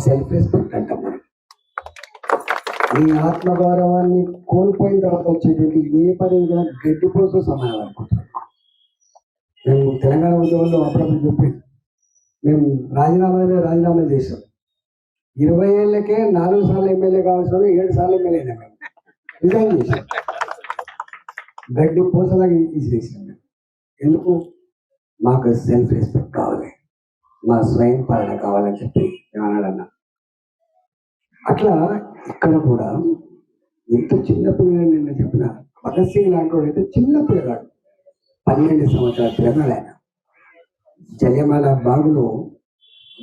Self respect అంటాం మనం. నీ ఆత్మగౌరవాన్ని కోల్పోయిన తర్వాత వచ్చేటువంటి ఏ పదవి కూడా గడ్డిపోతూ సమానం అనుకుంటున్నాం. మేము తెలంగాణ ఉద్యమంలో అప్పుడప్పుడు చెప్పేది, మేము రాజీనామా చేసాం. 20 ఏళ్ళకే 4 సార్లు ఎమ్మెల్యే కావాల్సిన 7 సార్లు ఎమ్మెల్యే అయినా మేము రిజైన్ చేసాం. గడ్డి పోసలాగా ఇసిరేసాం మేము. ఎందుకు? మాకు సెల్ఫ్ రెస్పెక్ట్ కావాలి, మా స్వయం పాలన కావాలని చెప్పి అన్నాడన్నా. అట్లా ఇక్కడ కూడా ఎంత చిన్న పిల్లలు నిన్న చెప్పిన భగత్ సింగ్ లాంటి వాడు అయితే చిన్న పిల్లగాడు, 12 సంవత్సరాల పిల్లగాడు ఆయన. జలియన్వాలా బాగులో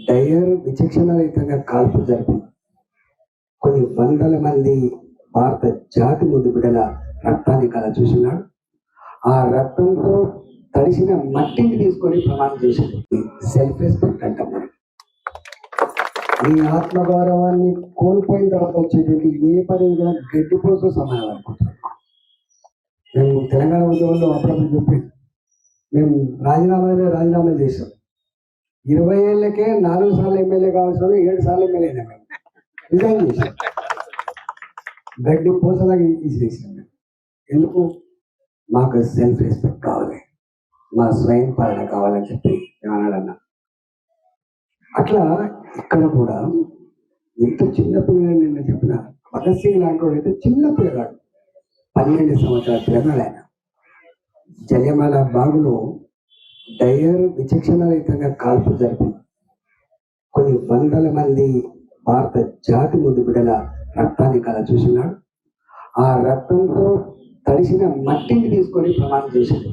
డయర్ విచక్షణరహితంగా కాల్పు జరిపి కొన్ని వందల మంది భారత జాతి ముందు బిడ్డల రక్తాన్ని కల చూసినాడు. ఆ రక్తంతో తడిసిన మట్టిని తీసుకొని ప్రమాణం చేసింది. సెల్ఫ్ రెస్పెక్ట్ అంటాం మనం. నీ ఆత్మగౌరవాన్ని కోల్పోయిన తర్వాత వచ్చేటువంటి ఏ పదవి కూడా గడ్డిపోతూ సమానం అనుకుంటున్నాం. మేము తెలంగాణ ఉద్యమంలో అప్పుడప్పుడు చెప్పేది, మేము రాజీనామా చేసాం. 20 ఏళ్ళకే 4 సార్లు ఎమ్మెల్యే కావాల్సిన 7 సార్లు ఎమ్మెల్యే అయినా మేము రిజైన్ చేసాం. గడ్డి పోసలాగా ఇసిరేసాం మేము. ఎందుకు? మాకు సెల్ఫ్ రెస్పెక్ట్ కావాలి, మా స్వయం పాలన కావాలని చెప్పి అన్నాడన్నా. అట్లా ఇక్కడ కూడా ఎంత చిన్న పిల్లలు నిన్న చెప్పిన భగత్ సింగ్ లాంటి వాడు అయితే చిన్న పిల్లగాడు, 12 సంవత్సరాల పిల్లగాడు ఆయన. జలియన్వాలా బాగులో డయర్ విచక్షణరహితంగా కాల్పు జరిపి కొన్ని వందల మంది భారత జాతి ముందు బిడ్డల రక్తాన్ని కల చూసినాడు. ఆ రక్తంతో తడిసిన మట్టిని తీసుకొని ప్రమాణం చేసింది.